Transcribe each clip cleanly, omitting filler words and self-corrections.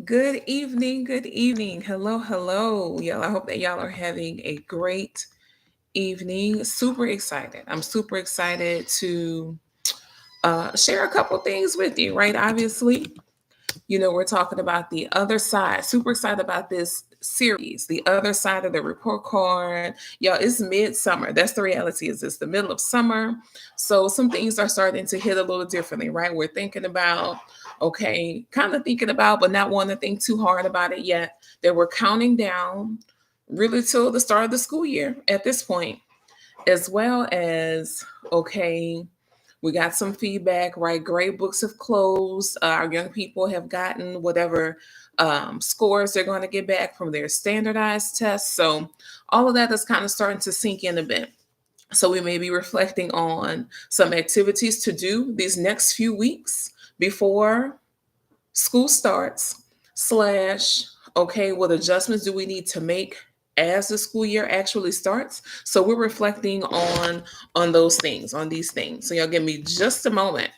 Good evening. Good evening. Hello, hello. Y'all, I hope that y'all are having a great evening. Super excited. I'm super excited to share a couple things with you, right? Obviously, we're talking about the other side. Super excited about this series, the other side of the report card. Y'all, it's midsummer. That's the reality. Is it's the middle of summer, so some things are starting to hit a little differently, right? We're thinking about, okay, kind of thinking about, but not wanting to think too hard about it yet. That we're counting down, really till the start of the school year at this point, as well as okay, we got some feedback, right? Grade books have closed. Our young people have gotten whatever scores they're going to get back from their standardized tests. So all of that is kind of starting to sink in a bit. So we may be reflecting on some activities to do these next few weeks before school starts, slash, okay, what adjustments do we need to make as the school year actually starts? So we're reflecting on those things, on these things. So y'all give me just a moment.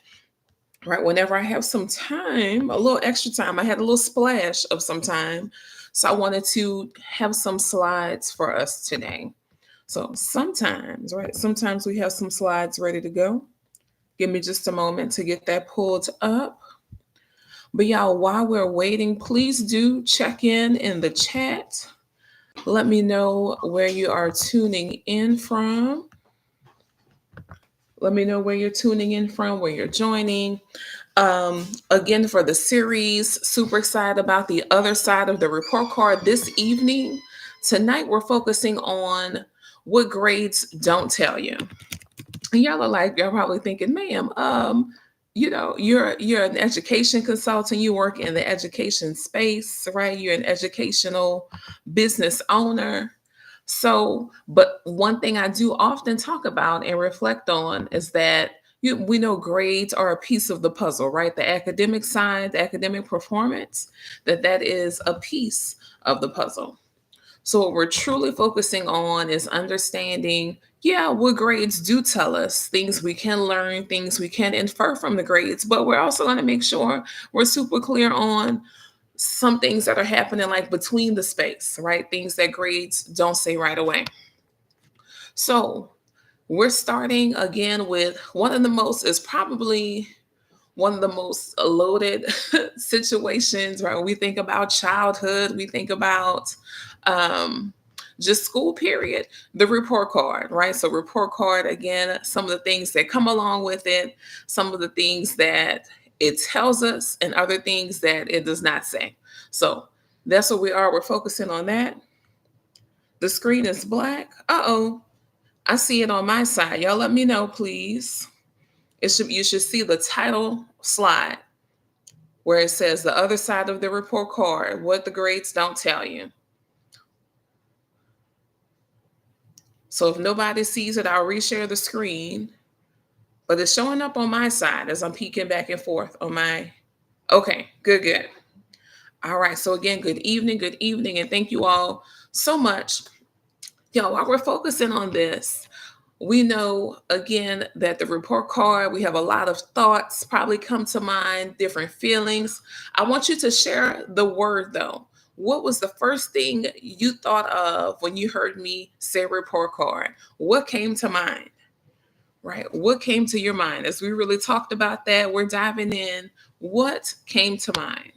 Right, whenever I have some time, a little extra time, I had a little splash of some time. So I wanted to have some slides for us today. So sometimes, right, sometimes we have some slides ready to go. Give me just a moment to get that pulled up. But y'all, while we're waiting, please do check in the chat. Let me know where you are tuning in from. Let me know where you're tuning in from, where you're joining. Again, for the series, super excited about the other side of the report card this evening. Tonight, we're focusing on what grades don't tell you. And y'all are like, y'all probably thinking, ma'am, you're an education consultant. You work in the education space, right? You're an educational business owner. So, but one thing I do often talk about and reflect on is that we know grades are a piece of the puzzle, right? The academic side, the academic performance, that is a piece of the puzzle. So, what we're truly focusing on is understanding, yeah, what grades do tell us, things we can learn, things we can infer from the grades, but we're also going to make sure we're super clear on some things that are happening like between the space, right? Things that grades don't say right away. So, we're starting again with one of the most, is probably one of the most loaded situations, right? When we think about childhood, we think about um, just school period, the report card, right? So, report card, again, some of the things that come along with it, some of the things that it tells us, and other things that it does not say. So, that's what we are. We're focusing on that. The screen is black. Uh-oh. I see it on my side. Y'all let me know, please. You should see the title slide where it says the other side of the report card, what the grades don't tell you. So if nobody sees it, I'll reshare the screen. But it's showing up on my side as I'm peeking back and forth on my. Okay, good, good. All right. So again, good evening, and thank you all so much. While we're focusing on this, we know again that the report card, we have a lot of thoughts probably come to mind, different feelings. I want you to share the word though. What was the first thing you thought of when you heard me say report card? What came to mind? Right? What came to your mind? As we really talked about that, we're diving in. What came to mind?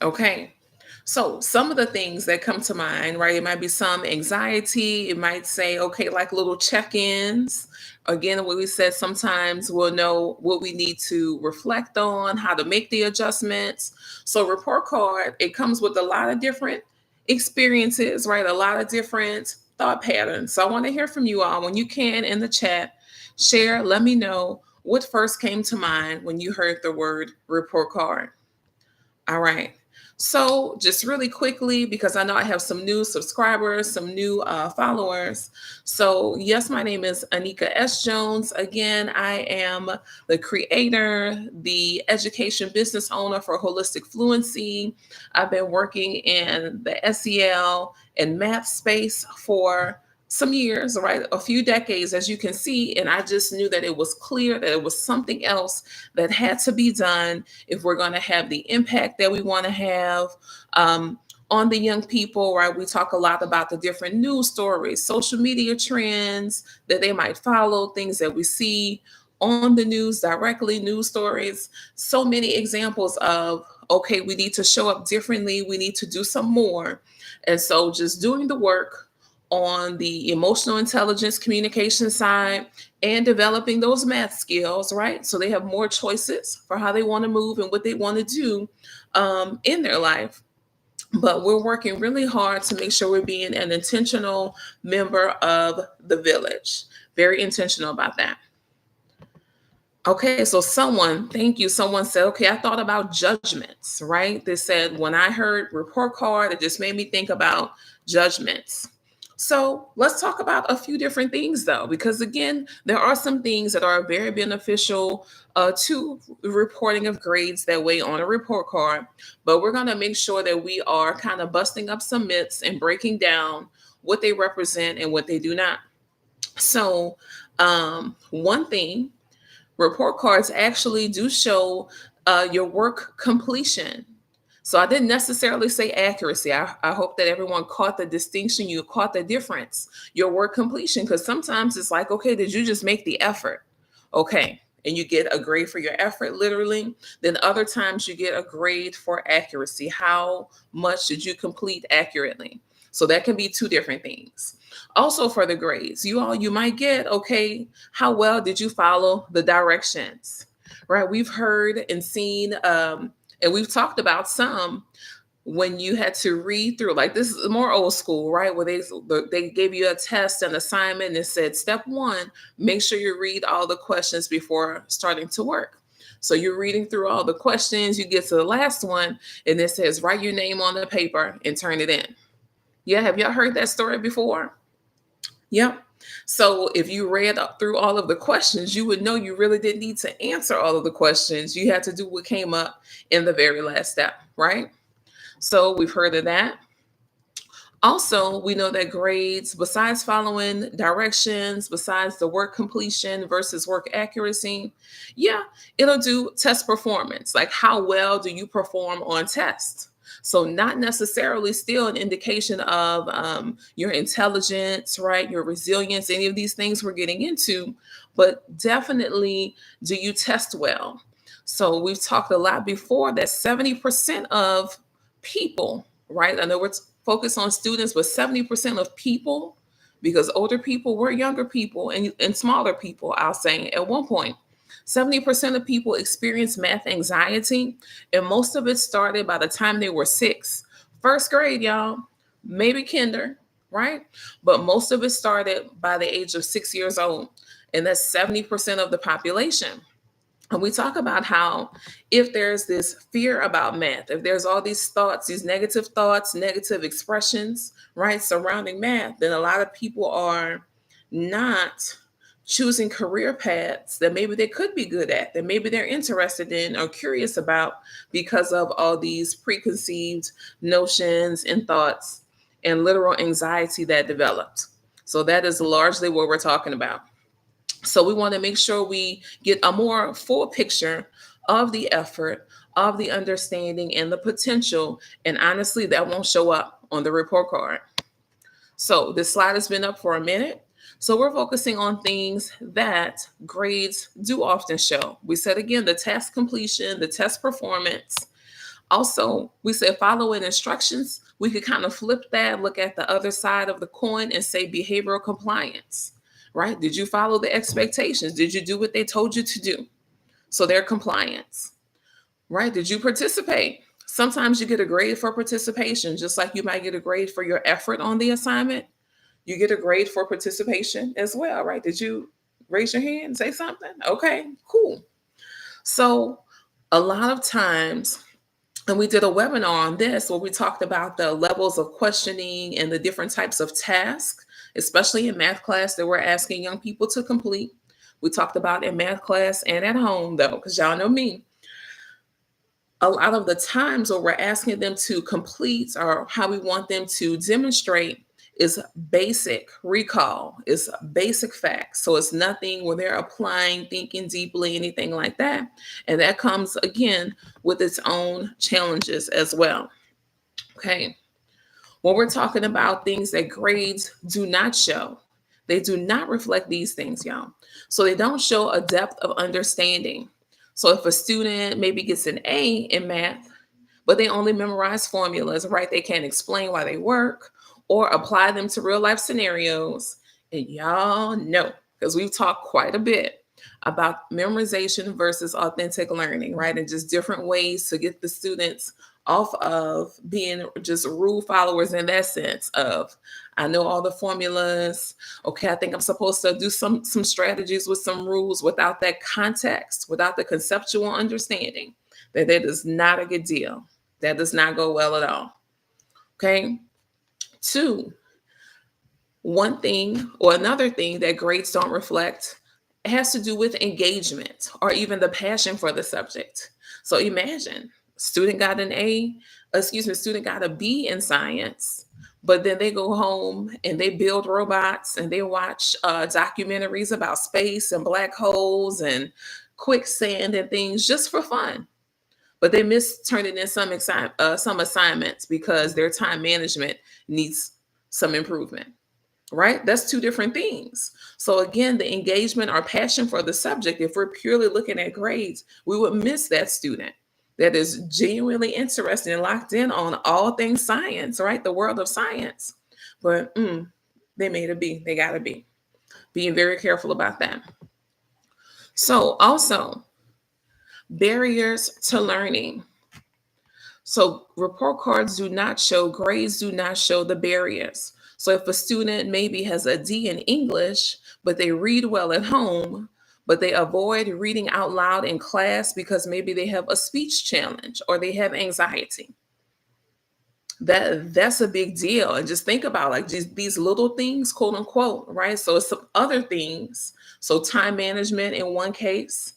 Okay. So some of the things that come to mind, right? It might be some anxiety. It might say, okay, like little check-ins. Again, what we said, sometimes we'll know what we need to reflect on, how to make the adjustments. So report card, it comes with a lot of different experiences, right? A lot of different thought patterns. So I want to hear from you all when you can in the chat. Share, let me know what first came to mind when you heard the word report card. All right. So, just really quickly, because I know I have some new subscribers, some new followers. So, yes, my name is Anika S. Jones. Again, I am the creator, the education business owner for Holistic Fluency. I've been working in the SEL and math space for some years, right? A few decades, as you can see. And I just knew that it was clear that it was something else that had to be done if we're going to have the impact that we want to have um, on the young people, right? We talk a lot about the different news stories, social media trends that they might follow, things that we see on the news directly, news stories. So many examples of, okay, we need to show up differently, we need to do some more. And so just doing the work on the emotional intelligence communication side and developing those math skills, right? So they have more choices for how they want to move and what they want to do in their life. But we're working really hard to make sure we're being an intentional member of the village. Very intentional about that. Okay, so thank you. Someone said, okay, I thought about judgments, right? They said, when I heard report card, it just made me think about judgments. So let's talk about a few different things, though, because again, there are some things that are very beneficial to reporting of grades that way on a report card. But we're going to make sure that we are kind of busting up some myths and breaking down what they represent and what they do not. So, one thing, report cards actually do show your work completion. So I didn't necessarily say accuracy. I hope that everyone caught the distinction, you caught the difference, your work completion, because sometimes it's like, okay, did you just make the effort? Okay. And you get a grade for your effort, literally. Then other times you get a grade for accuracy. How much did you complete accurately? So that can be two different things. Also for the grades, you might get, okay, how well did you follow the directions? Right? We've heard and seen and we've talked about some when you had to read through, like, this is more old school, right, where they gave you a test and assignment and it said step one, make sure you read all the questions before starting to work. So you're reading through all the questions, you get to the last one and it says write your name on the paper and turn it in. Yeah, have y'all heard that story before? Yep. So if you read through all of the questions, you would know you really didn't need to answer all of the questions. You had to do what came up in the very last step, right? So we've heard of that. Also, we know that grades, besides following directions, besides the work completion versus work accuracy, yeah, it'll do test performance. Like, how well do you perform on tests? So, not necessarily still an indication of your intelligence, right? Your resilience, any of these things we're getting into, but definitely, do you test well? So, we've talked a lot before that 70% of people, right? I know we're focused on students, but 70% of people, because older people were younger people and smaller people, I'll say at one point, 70% of people experience math anxiety, and most of it started by the time they were six. First grade, y'all, maybe kinder, right? But most of it started by the age of 6 years old, and that's 70% of the population. And we talk about how if there's this fear about math, if there's all these thoughts, negative expressions, right, surrounding math, then a lot of people are not choosing career paths that maybe they could be good at, that maybe they're interested in or curious about because of all these preconceived notions and thoughts and literal anxiety that developed. So that is largely what we're talking about. So we want to make sure we get a more full picture of the effort, of the understanding, and the potential. And honestly, that won't show up on the report card. So this slide has been up for a minute. So we're focusing on things that grades do often show. We said again, the task completion, the test performance. Also, we said following instructions. We could kind of flip that, look at the other side of the coin and say behavioral compliance, right? Did you follow the expectations? Did you do what they told you to do? So their compliance, right? Did you participate? Sometimes you get a grade for participation, just like you might get a grade for your effort on the assignment. You get a grade for participation as well, right? Did you raise your hand and say something? Okay, cool. So a lot of times And we did a webinar on this where we talked about the levels of questioning and the different types of tasks, especially in math class, that we're asking young people to complete. We talked about in math class and at home, though, because y'all know me. A lot of the times what we're asking them to complete or how we want them to demonstrate is basic recall, is basic facts. So it's nothing where they're applying, thinking deeply, anything like that. And that comes again with its own challenges as well. Okay. When we're talking about things that grades do not show, they do not reflect these things, y'all. So they don't show a depth of understanding. So if a student maybe gets an A in math, but they only memorize formulas, right? They can't explain why they work or apply them to real life scenarios. And y'all know, because we've talked quite a bit about memorization versus authentic learning, right? And just different ways to get the students off of being just rule followers in that sense of I know all the formulas. Okay, I think I'm supposed to do some strategies with some rules without that context, without the conceptual understanding that is not a good deal. That does not go well at all. Okay. Two, one thing or another thing that grades don't reflect has to do with engagement or even the passion for the subject. So imagine student got an A, student got a B in science, but then they go home and they build robots and they watch documentaries about space and black holes and quicksand and things just for fun, but they miss turning in some assignments because their time management needs some improvement, right? That's two different things. So again, the engagement or passion for the subject, if we're purely looking at grades, we would miss that student that is genuinely interested and locked in on all things science, right? The world of science. But they made a B. They got to be. Being very careful about that. So also, barriers to learning. So report cards do not show, grades do not show the barriers. So if a student maybe has a D in English, but they read well at home, but they avoid reading out loud in class because maybe they have a speech challenge or they have anxiety. That's a big deal. And just think about like just these little things, quote unquote, right? So it's some other things. So time management in one case,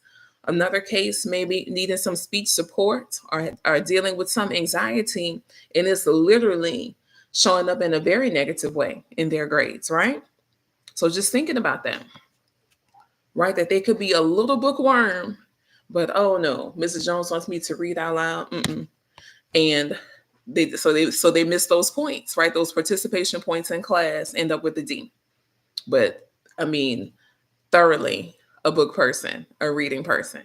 another case maybe needing some speech support or dealing with some anxiety, and it's literally showing up in a very negative way in their grades, right? So just thinking about that, right? That they could be a little bookworm, but oh no, Mrs. Jones wants me to read out loud. Mm-mm. And they miss those points, right? Those participation points in class end up with a D. But I mean, thoroughly a book person, a reading person.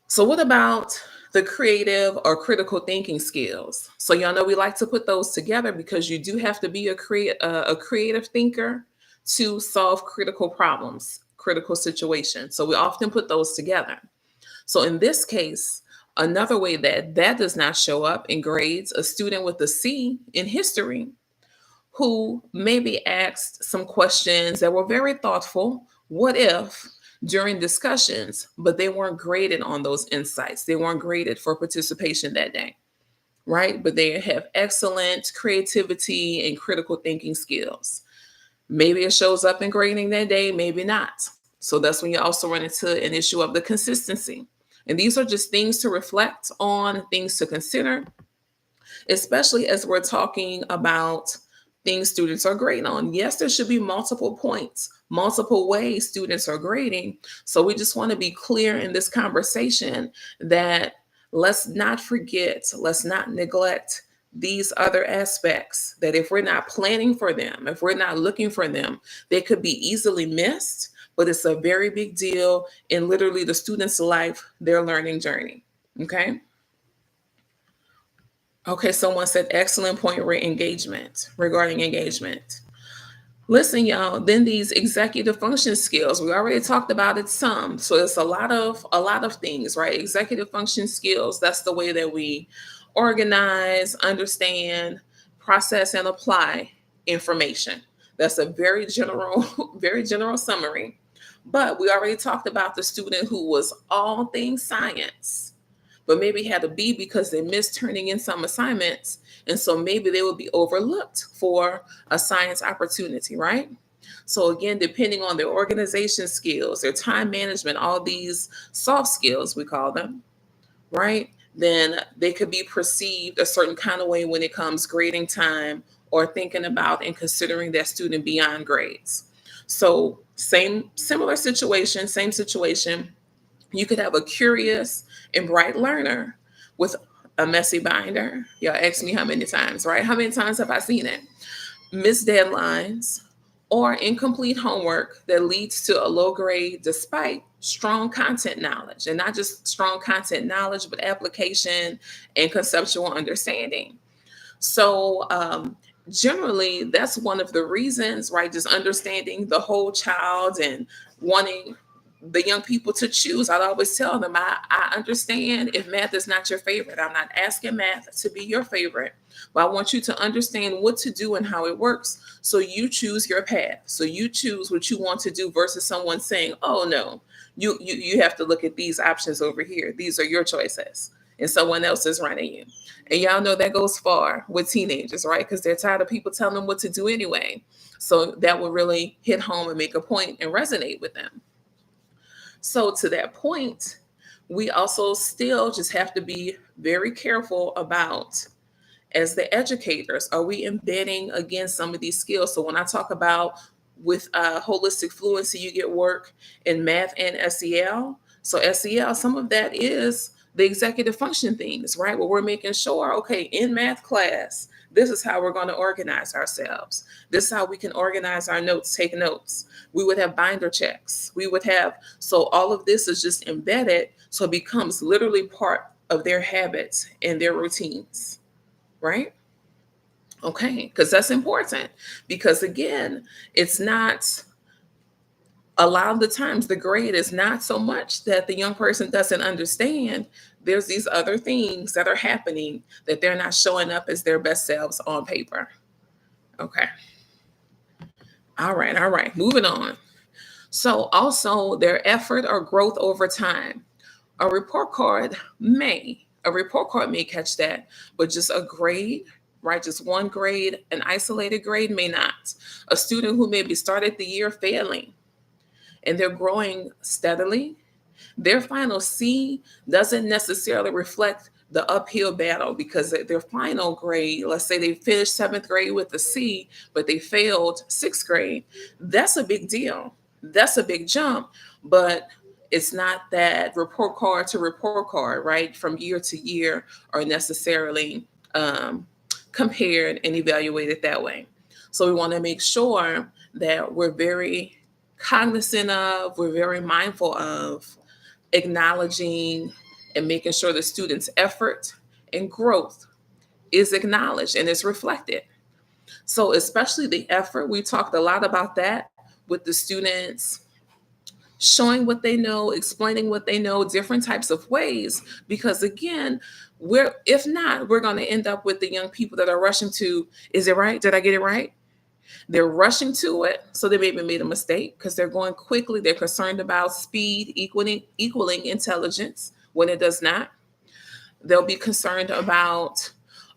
So what about the creative or critical thinking skills? So y'all know we like to put those together because you do have to be a creative thinker to solve critical problems, critical situations. So we often put those together. So in this case, another way that does not show up in grades, a student with a C in history who maybe asked some questions that were very thoughtful, what if, during discussions, but they weren't graded on those insights. They weren't graded for participation that day, right? But they have excellent creativity and critical thinking skills. Maybe it shows up in grading that day, maybe not. So that's when you also run into an issue of the consistency. And these are just things to reflect on, things to consider, especially as we're talking about things students are grading on. Yes, there should be multiple points, multiple ways students are grading. So we just want to be clear in this conversation that let's not forget, let's not neglect these other aspects, that if we're not planning for them, if we're not looking for them, they could be easily missed, but it's a very big deal in literally the student's life, their learning journey. Okay. Okay, someone said excellent point regarding engagement. Listen, y'all, then these executive function skills, we already talked about it some. So it's a lot of things, right? Executive function skills, that's the way that we organize, understand, process, and apply information. That's a very general, very general summary. But we already talked about the student who was all things science, but maybe had a B because they missed turning in some assignments. And so maybe they would be overlooked for a science opportunity, right? So, again, depending on their organization skills, their time management, all these soft skills, we call them, right? Then they could be perceived a certain kind of way when it comes grading time or thinking about and considering that student beyond grades. So, same situation. You could have a curious and bright learner with a messy binder. Y'all ask me how many times, right? How many times have I seen it? Missed deadlines, or incomplete homework that leads to a low grade despite strong content knowledge, and not just strong content knowledge, but application and conceptual understanding. So, generally, that's one of the reasons, right? Just understanding the whole child and wanting the young people to choose. I'd always tell them, I understand if math is not your favorite. I'm not asking math to be your favorite, but I want you to understand what to do and how it works. So you choose your path. So you choose what you want to do versus someone saying, oh no, you have to look at these options over here. These are your choices. And someone else is running you. And y'all know that goes far with teenagers, right? Because they're tired of people telling them what to do anyway. So that will really hit home and make a point and resonate with them. So, to that point, we also still just have to be very careful about, as the educators, are we embedding again some of these skills? So, when I talk about with holistic fluency, you get work in math and SEL. So, SEL, some of that is the executive function things, right? Where we're making sure, okay, in math class, this is how we're going to organize ourselves. This is how we can organize our notes, take notes. We would have binder checks. We would have, so all of this is just embedded. So it becomes literally part of their habits and their routines, right? Okay, because that's important. Because again, it's not, a lot of the times the grade is not so much that the young person doesn't understand. There's these other things that are happening that they're not showing up as their best selves on paper. Okay. All right. Moving on. So, also their effort or growth over time. A report card may catch that, but just a grade, right? Just one grade, an isolated grade may not. A student who maybe started the year failing and they're growing steadily, their final C doesn't necessarily reflect the uphill battle because their final grade, let's say they finished seventh grade with a C, but they failed sixth grade, that's a big deal. That's a big jump, but it's not that report card to report card, right? From year to year are necessarily compared and evaluated that way. So we want to make sure that we're very cognizant of, we're very mindful of acknowledging and making sure the student's effort and growth is acknowledged and is reflected. So, especially the effort, we talked a lot about that with the students showing what they know, explaining what they know, different types of ways. Because again, if not, we're going to end up with the young people that are rushing to, is it right? Did I get it right? They're rushing to it, so they maybe made a mistake because they're going quickly. They're concerned about speed equaling intelligence when it does not. They'll be concerned about,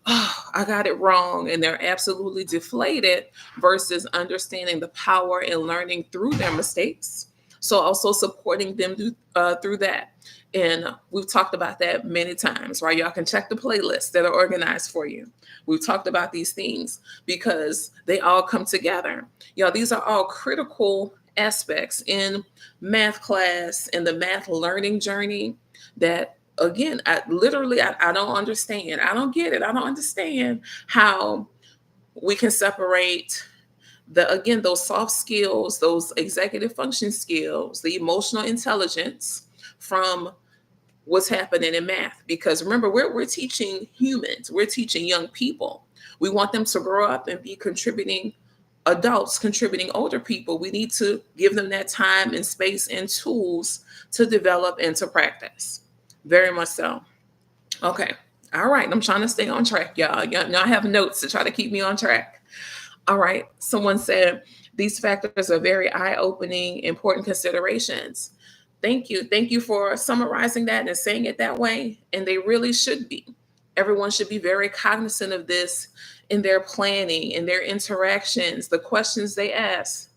oh, I got it wrong, and they're absolutely deflated versus understanding the power and learning through their mistakes. So also supporting them through that. And we've talked about that many times, right? Y'all can check the playlists that are organized for you. We've talked about these things because they all come together. Y'all, these are all critical aspects in math class and the math learning journey that, again, I don't understand. I don't get it. I don't understand how we can separate those soft skills, those executive function skills, the emotional intelligence from what's happening in math. Because remember, we're teaching humans, we're teaching young people. We want them to grow up and be contributing adults, contributing older people. We need to give them that time and space and tools to develop and to practice. Very much so. Okay. All right. I'm trying to stay on track, y'all. Y'all have notes to try to keep me on track. All right. Someone said these factors are very eye-opening, important considerations. Thank you. Thank you for summarizing that and saying it that way. And they really should be. Everyone should be very cognizant of this in their planning, in their interactions, the questions they ask,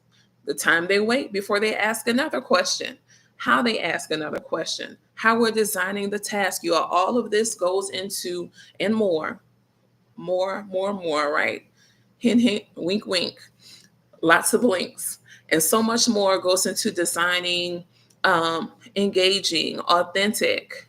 the time they wait before they ask another question, how they ask another question, how we're designing the task. You all of this goes into and more, right? Hint, hint, wink, wink, lots of links. And so much more goes into designing engaging, authentic,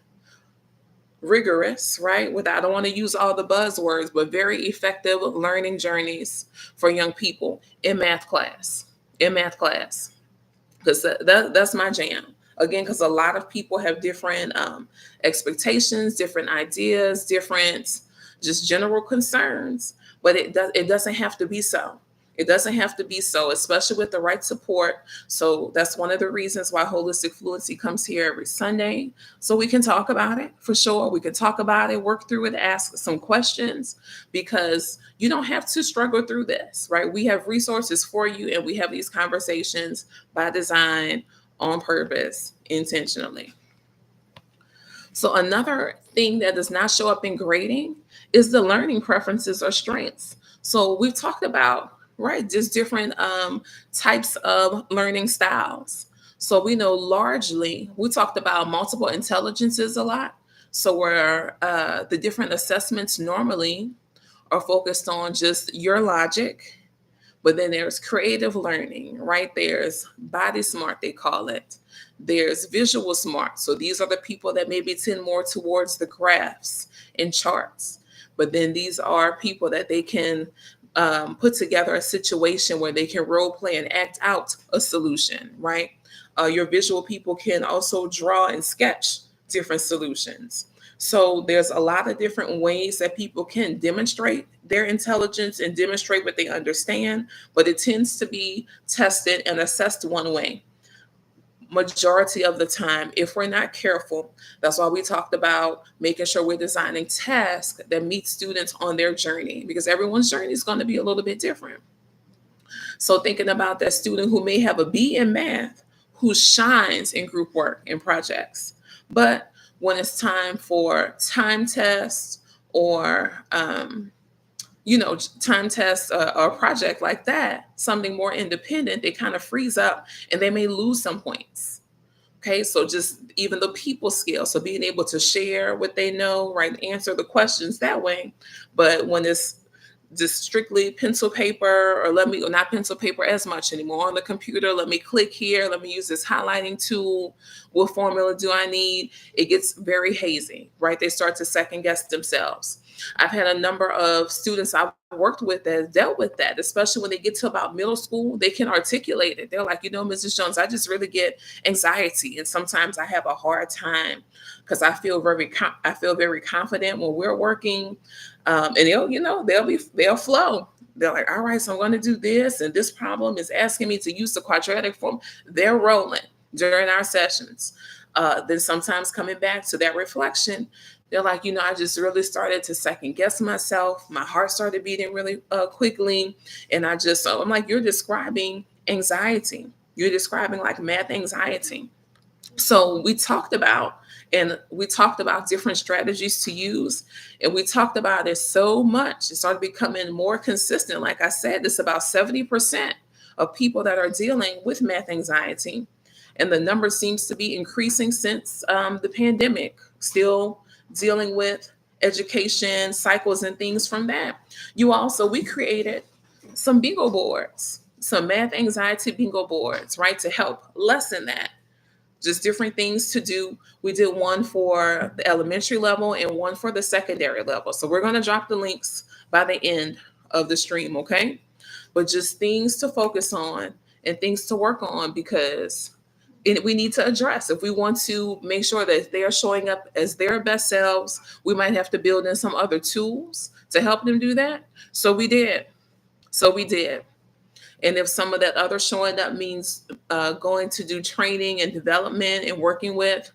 rigorous, right? With I don't want to use all the buzzwords, but very effective learning journeys for young people in math class. In math class, because that's my jam. Again, because a lot of people have different expectations, different ideas, different just general concerns, but it doesn't have to be so. It doesn't have to be so, especially with the right support. So that's one of the reasons why Holistic Fluency comes here every Sunday. So we can talk about it for sure. We can talk about it, work through it, ask some questions, because you don't have to struggle through this, right? We have resources for you, and we have these conversations by design, on purpose, intentionally. So another thing that does not show up in grading is the learning preferences or strengths. So we've talked about, right, just different types of learning styles. So we know largely, we talked about multiple intelligences a lot. So where the different assessments normally are focused on just your logic, but then there's creative learning, right? There's body smart, they call it. There's visual smart. So these are the people that maybe tend more towards the graphs and charts. But then these are people that they can put together a situation where they can role play and act out a solution, right? Your visual people can also draw and sketch different solutions. So there's a lot of different ways that people can demonstrate their intelligence and demonstrate what they understand, but it tends to be tested and assessed one way majority of the time if we're not careful. That's why we talked about making sure we're designing tasks that meet students on their journey, because everyone's journey is going to be a little bit different. So thinking about that student who may have a B in math, who shines in group work and projects, but when it's time for time tests or time tests or a project like that, something more independent, they kind of freeze up and they may lose some points. Okay, so just even the people skill, so being able to share what they know, right, answer the questions that way. But when it's just strictly pencil paper, or not pencil paper as much anymore, on the computer, let me click here, let me use this highlighting tool, what formula do I need? It gets very hazy, right? They start to second guess themselves. I've had a number of students I've worked with that have dealt with that, especially when they get to about middle school. They can articulate it. They're like, Mrs. Jones, I just really get anxiety, and sometimes I have a hard time because I feel very confident when we're working, and they'll flow. They're like, all right, so I'm going to do this, and this problem is asking me to use the quadratic form. They're rolling during our sessions. Then sometimes coming back to that reflection, they're like, I just really started to second guess myself. My heart started beating really quickly. And I'm like, you're describing anxiety. You're describing like math anxiety. So we talked about different strategies to use, and we talked about it so much. It started becoming more consistent. Like I said, it's about 70% of people that are dealing with math anxiety. And the number seems to be increasing since the pandemic, still dealing with education cycles and things from that. We created some bingo boards, some math anxiety bingo boards, right, to help lessen that. Just different things to do. We did one for the elementary level and one for the secondary level. So we're going to drop the links by the end of the stream, okay? But just things to focus on and things to work on, because we need to address. If we want to make sure that they are showing up as their best selves, we might have to build in some other tools to help them do that. So we did. And if some of that other showing up means going to do training and development and working with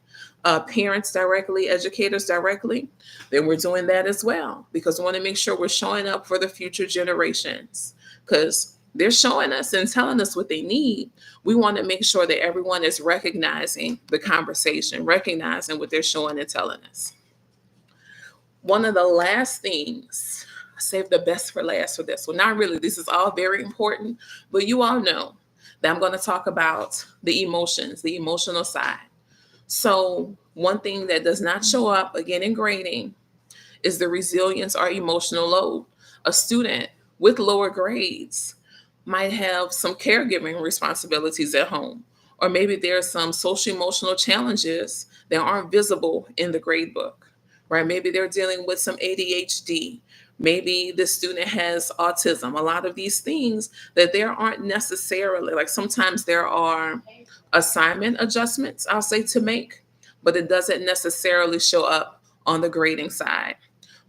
parents directly, educators directly, then we're doing that as well, because we want to make sure we're showing up for the future generations. Because they're showing us and telling us what they need. We want to make sure that everyone is recognizing the conversation, recognizing what they're showing and telling us. One of the last things, I saved the best for last for this. Well, not really. This is all very important, but you all know that I'm going to talk about the emotions, the emotional side. So, one thing that does not show up again in grading is the resilience or emotional load. A student with lower grades might have some caregiving responsibilities at home, or maybe there are some social emotional challenges that aren't visible in the grade book, right? Maybe they're dealing with some ADHD. Maybe the student has autism. A lot of these things that there aren't necessarily, like sometimes there are assignment adjustments, I'll say, to make, but it doesn't necessarily show up on the grading side.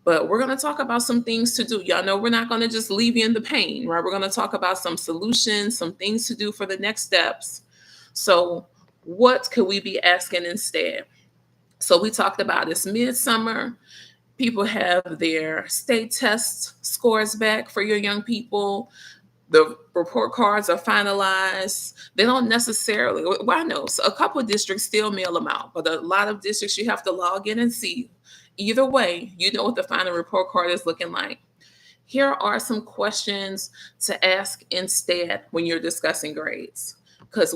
But we're going to talk about some things to do. Y'all know we're not going to just leave you in the pain, right? We're going to talk about some solutions, some things to do for the next steps. So, what could we be asking instead? So, we talked about this midsummer. People have their state test scores back for your young people. The report cards are finalized. They don't necessarily, well, I know a couple of districts still mail them out, but a lot of districts you have to log in and see. Either way, you know what the final report card is looking like. Here are some questions to ask instead when you're discussing grades. Because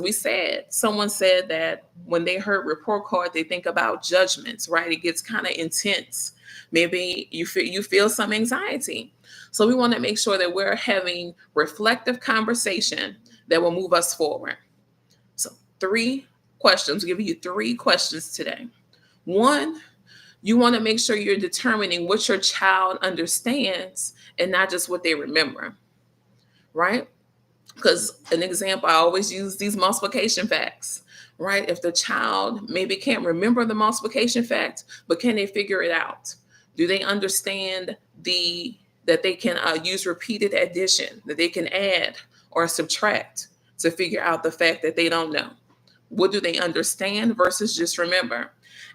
someone said that when they heard report card, they think about judgments, right? It gets kind of intense. Maybe you feel some anxiety. So we want to make sure that we're having reflective conversation that will move us forward. So 3 questions, we'll give you 3 questions today. One, you want to make sure you're determining what your child understands and not just what they remember, right? Because an example, I always use these multiplication facts, right? If the child maybe can't remember the multiplication fact, but can they figure it out? Do they understand that they can use repeated addition, that they can add or subtract to figure out the fact that they don't know? What do they understand versus just remember?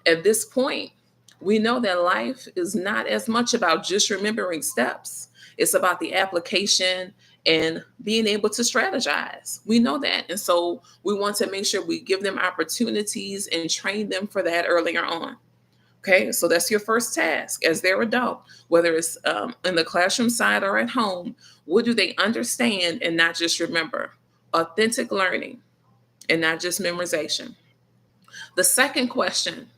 At this point, we know that life is not as much about just remembering steps. It's about the application and being able to strategize. We know that. And so we want to make sure we give them opportunities and train them for that earlier on. Okay, so that's your first task as their adult, whether it's in the classroom side or at home. What do they understand and not just remember? Authentic learning and not just memorization. The second question,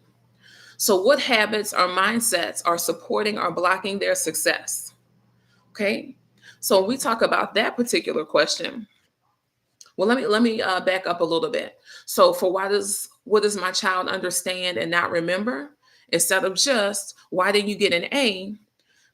so what habits or mindsets are supporting or blocking their success? Okay, so when we talk about that particular question, well, let me back up a little bit. So for what does my child understand and not remember? Instead of just why did you get an A?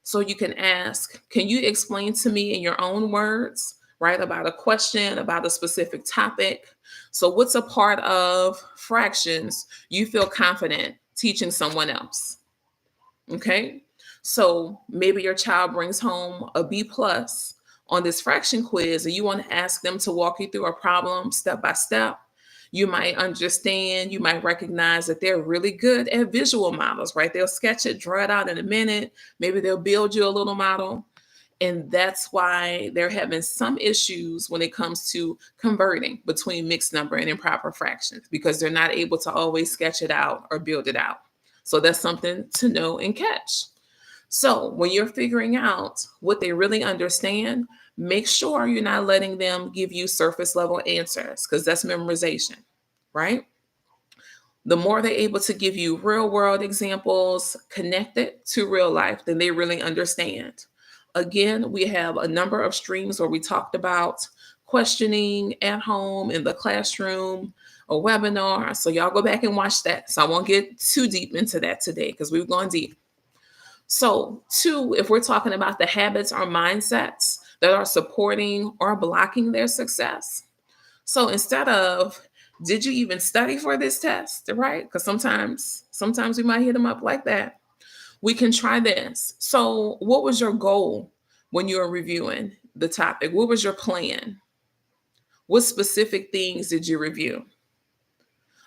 So you can ask, can you explain to me in your own words, right, about a question, about a specific topic? So what's a part of fractions you feel confident teaching someone else? Okay. So maybe your child brings home a B plus on this fraction quiz and you want to ask them to walk you through a problem step by step. You might understand, you might recognize that they're really good at visual models, right? They'll sketch it, draw it out in a minute. Maybe they'll build you a little model. And that's why they're having some issues when it comes to converting between mixed number and improper fractions because they're not able to always sketch it out or build it out. So that's something to know and catch. So when you're figuring out what they really understand, make sure you're not letting them give you surface level answers because that's memorization, right? The more they're able to give you real world examples connected to real life, then they really understand. Again, we have a number of streams where we talked about questioning at home, in the classroom, a webinar. So y'all go back and watch that. So I won't get too deep into that today because we've gone deep. So, 2, if we're talking about the habits or mindsets that are supporting or blocking their success. So instead of, did you even study for this test, right? Because sometimes we might hit them up like that. We can try this. So, what was your goal when you were reviewing the topic? What was your plan? What specific things did you review?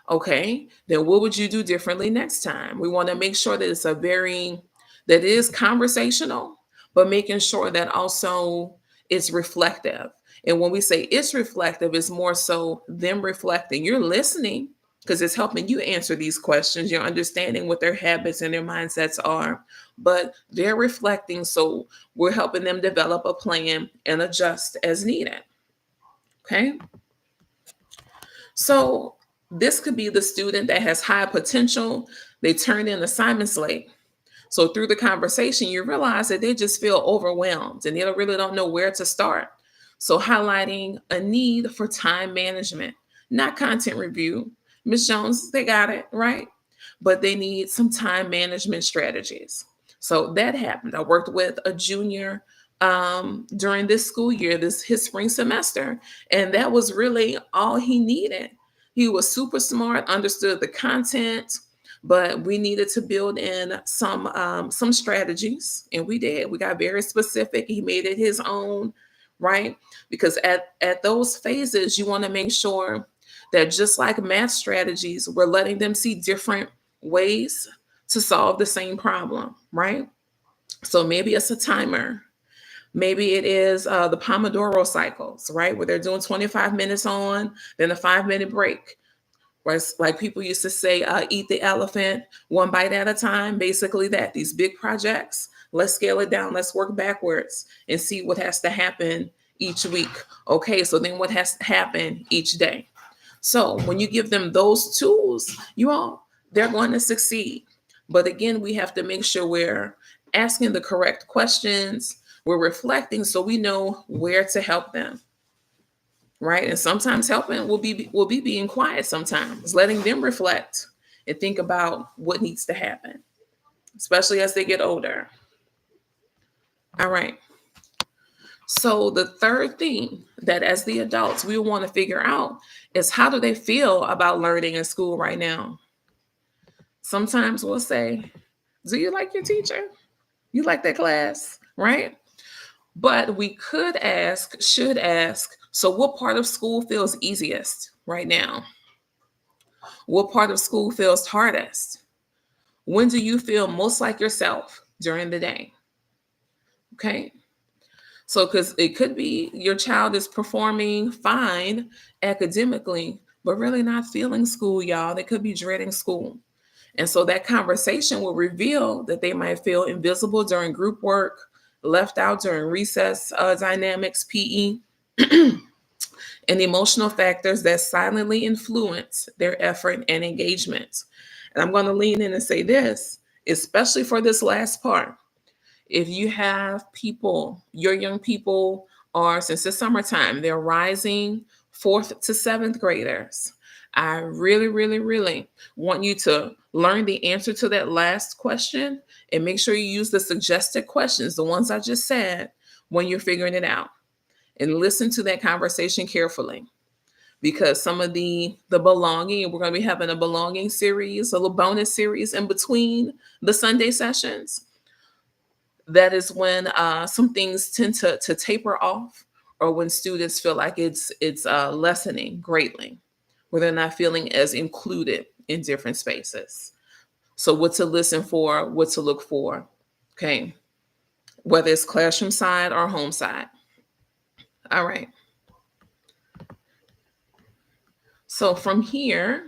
Okay, then what would you do differently next time? We want to make sure that that is conversational, but making sure that also it's reflective. And when we say it's reflective, it's more so them reflecting. You're listening because it's helping you answer these questions. You're understanding what their habits and their mindsets are, but they're reflecting. So we're helping them develop a plan and adjust as needed. Okay. So this could be the student that has high potential. They turn in assignments late. So through the conversation, you realize that they just feel overwhelmed and they really don't know where to start. So highlighting a need for time management, not content review. Miss Jones, they got it, right? But they need some time management strategies. So that happened. I worked with a junior during this school year, this his spring semester, and that was really all he needed. He was super smart, understood the content, but we needed to build in some strategies, and we did. We got very specific. He made it his own, right? Because at those phases, you want to make sure that just like math strategies, we're letting them see different ways to solve the same problem, right? So maybe it's a timer. Maybe it is the Pomodoro cycles, right? Where they're doing 25 minutes on, then a 5 minute break. Where like people used to say, eat the elephant one bite at a time. Basically, that these big projects, let's scale it down. Let's work backwards and see what has to happen each week. Okay, so then what has to happen each day? So when you give them those tools, they're going to succeed. But again, we have to make sure we're asking the correct questions, we're reflecting so we know where to help them. Right. And sometimes helping will be being quiet sometimes, letting them reflect and think about what needs to happen, especially as they get older. All right. So the third thing that as the adults we want to figure out is how do they feel about learning in school right now? Sometimes we'll say, do you like your teacher? You like that class? Right? But we should ask, so what part of school feels easiest right now? What part of school feels hardest? When do you feel most like yourself during the day? Okay. So, because it could be your child is performing fine academically, but really not feeling school, y'all. They could be dreading school. And so that conversation will reveal that they might feel invisible during group work, left out during recess dynamics, PE, and emotional factors that silently influence their effort and engagement. And I'm going to lean in and say this, especially for this last part. If you have people, your young people are, since it's summertime, they're rising fourth to seventh graders. I really, really, really want you to learn the answer to that last question and make sure you use the suggested questions, the ones I just said, when you're figuring it out. And listen to that conversation carefully because some of the belonging, we're going to be having a belonging series, a little bonus series in between the Sunday sessions. That is when some things tend to taper off, or when students feel like it's lessening greatly, where they're not feeling as included in different spaces. So what to listen for, what to look for, okay, whether it's classroom side or home side. All right. So from here,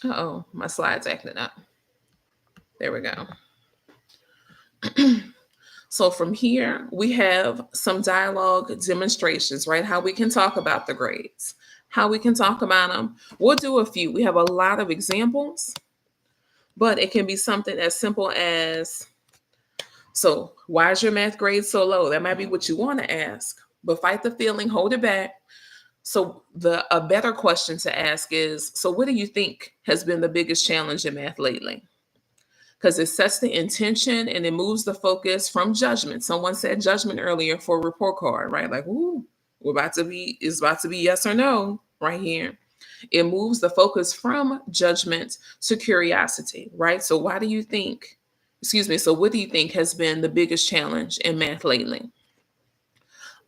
my slide's acting up. There we go. So from here, we have some dialogue demonstrations, right? How we can talk about the grades, how we can talk about them. We'll do a few. We have a lot of examples, but it can be something as simple as, so why is your math grade so low? That might be what you want to ask, but fight the feeling, hold it back. So a better question to ask is, so what do you think has been the biggest challenge in math lately? Because it sets the intention and it moves the focus from judgment. Someone said judgment earlier for a report card, right? Like, ooh, it's about to be yes or no right here. It moves the focus from judgment to curiosity, right? So what do you think has been the biggest challenge in math lately?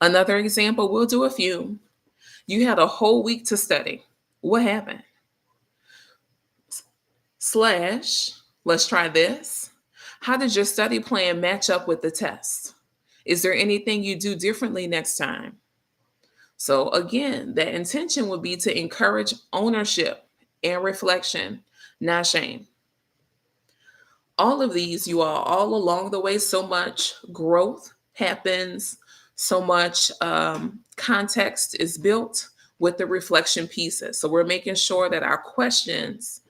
Another example, we'll do a few. You had a whole week to study. What happened? Slash, let's try this. How did your study plan match up with the test? Is there anything you do differently next time? So again, the intention would be to encourage ownership and reflection, not shame. All of these, you all along the way, so much growth happens, so much context is built with the reflection pieces. So we're making sure that our questions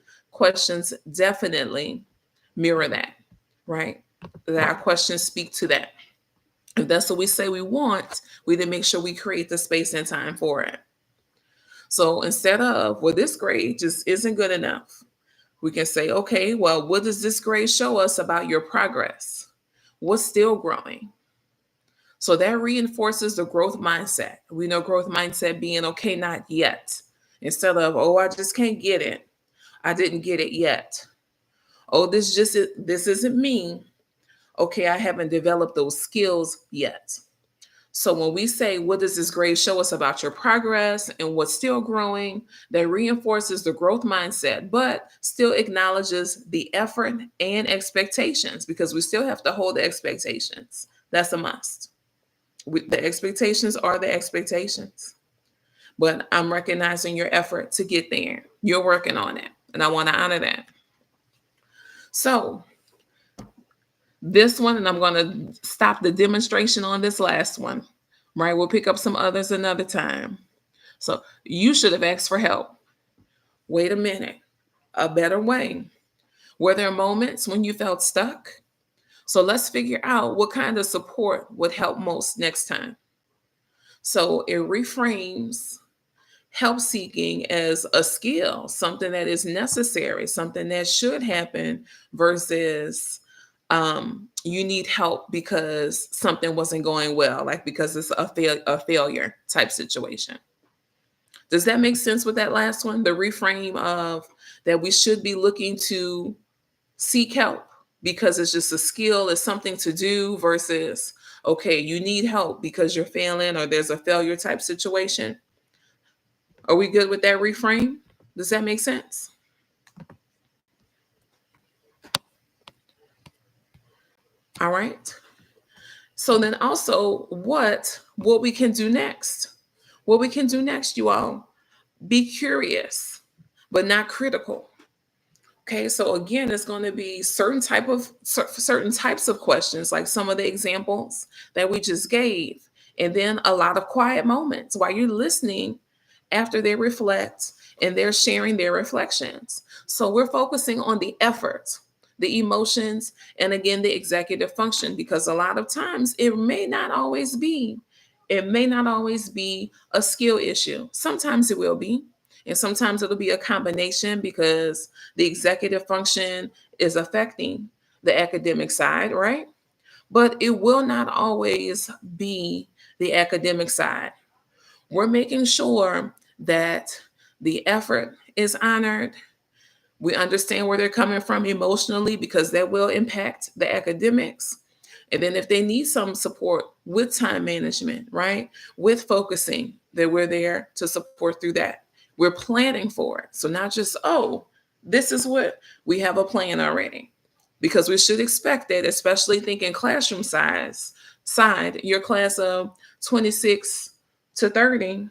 definitely mirror that, right? That our questions speak to that. If that's what we say we want, we then make sure we create the space and time for it. So instead of, well, this grade just isn't good enough, we can say, okay, well, what does this grade show us about your progress? What's still growing? So that reinforces the growth mindset. We know growth mindset being, okay, not yet. Instead of, oh, I just can't get it. I didn't get it yet. Oh, this isn't me. Okay, I haven't developed those skills yet. So when we say, what does this grade show us about your progress and what's still growing, that reinforces the growth mindset, but still acknowledges the effort and expectations, because we still have to hold the expectations. That's a must. The expectations are the expectations. But I'm recognizing your effort to get there. You're working on it. And I want to honor that. So this one, and I'm going to stop the demonstration on this last one, right? We'll pick up some others another time. So you should have asked for help. Wait a minute, a better way. Were there moments when you felt stuck? So let's figure out what kind of support would help most next time. So it reframes help seeking as a skill, something that is necessary, something that should happen, versus you need help because something wasn't going well, like because it's a failure type situation. Does that make sense with that last one? The reframe of that we should be looking to seek help because it's just a skill, it's something to do, versus, okay, you need help because you're failing or there's a failure type situation. Are we good with that reframe? Does that make sense? All right. So then also what we can do next. What we can do next, you all, be curious, but not critical. Okay, so again, it's going to be certain types of questions, like some of the examples that we just gave, and then a lot of quiet moments while you're listening after they reflect and they're sharing their reflections. So we're focusing on the effort, the emotions, and again the executive function, because a lot of times it may not always be a skill issue. Sometimes it will be, and sometimes it'll be a combination because the executive function is affecting the academic side, right? But it will not always be the academic side. We're making sure that the effort is honored. We understand where they're coming from emotionally because that will impact the academics. And then if they need some support with time management, right, with focusing, that we're there to support through that. We're planning for it. So not just, oh, this is what we have a plan already. Because we should expect that, especially thinking classroom side, your class of 26 to 30,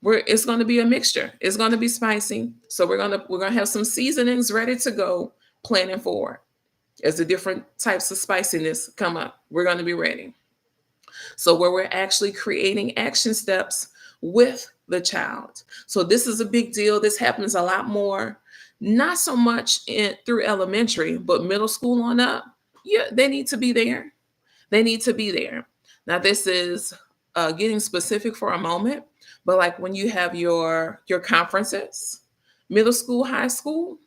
it's going to be a mixture. It's going to be spicy. So we're going to have some seasonings ready to go, planning for it. As the different types of spiciness come up, we're going to be ready. So where we're actually creating action steps with the child. So this is a big deal. This happens a lot more, not so much through elementary, but middle school on up. Yeah, they need to be there. They need to be there. Now this is getting specific for a moment, but like when you have your conferences, middle school, high school,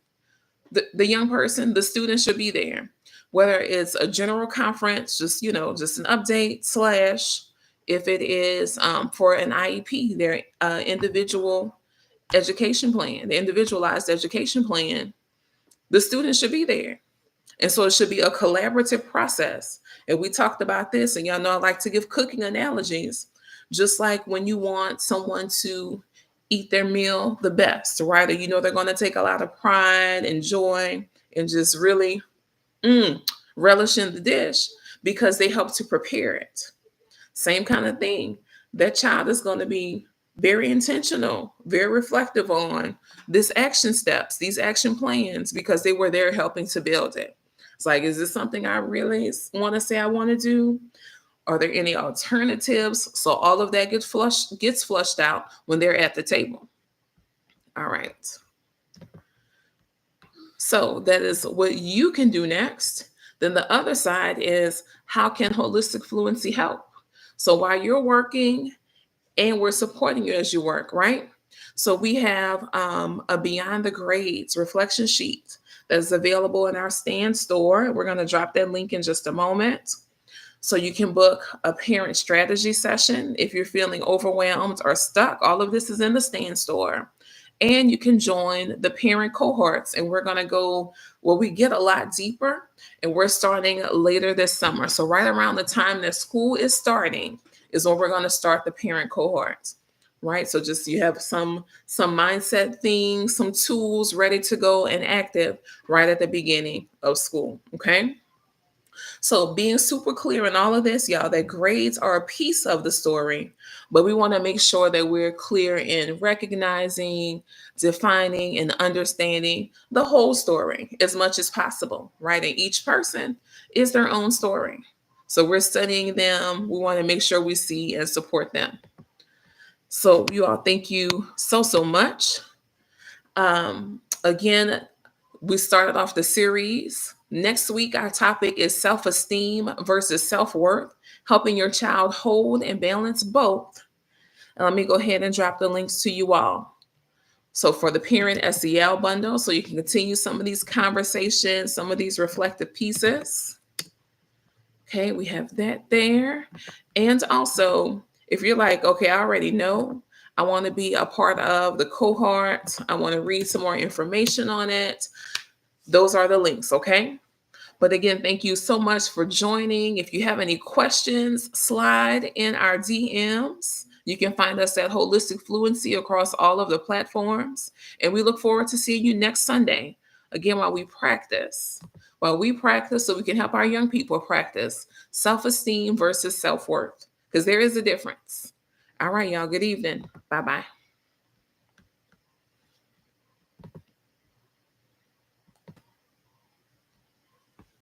the young person, the student should be there. Whether it's a general conference, just an update slash, if it is for an IEP, their individual education plan, the individualized education plan, the student should be there. And so it should be a collaborative process. And we talked about this, and y'all know I like to give cooking analogies. Just like when you want someone to eat their meal the best, right? Or they're going to take a lot of pride and joy and just really relish in the dish because they help to prepare it. Same kind of thing. That child is going to be very intentional, very reflective on this action steps, these action plans, because they were there helping to build it. It's like, is this something I really want to say I want to do? Are there any alternatives? So all of that gets flushed out when they're at the table. All right. So that is what you can do next. Then the other side is, how can holistic fluency help? So while you're working, and we're supporting you as you work, right? So we have a Beyond the Grades reflection sheet that's available in our Stand store. We're going to drop that link in just a moment. So you can book a parent strategy session if you're feeling overwhelmed or stuck. All of this is in the Stand store. And you can join the parent cohorts, and we're going to go where we get a lot deeper. And we're starting later this summer. So, right around the time that school is starting, is when we're going to start the parent cohorts. Right. So just you have some mindset things, some tools ready to go and active right at the beginning of school. Okay. So being super clear in all of this, y'all, that grades are a piece of the story, but we want to make sure that we're clear in recognizing, defining, and understanding the whole story as much as possible, right? And each person is their own story. So we're studying them. We want to make sure we see and support them. So you all, thank you so much. Again, we started off the series. Next week, our topic is self-esteem versus self-worth, helping your child hold and balance both. And let me go ahead and drop the links to you all. So for the Parent SEL bundle, so you can continue some of these conversations, some of these reflective pieces. Okay, we have that there. And also, if you're like, okay, I already know, I want to be a part of the cohort, I want to read some more information on it, those are the links, okay? But again, thank you so much for joining. If you have any questions, slide in our DMs. You can find us at Holistic Fluency across all of the platforms. And we look forward to seeing you next Sunday. Again, while we practice, so we can help our young people practice self-esteem versus self-worth, because there is a difference. All right, y'all, good evening. Bye-bye.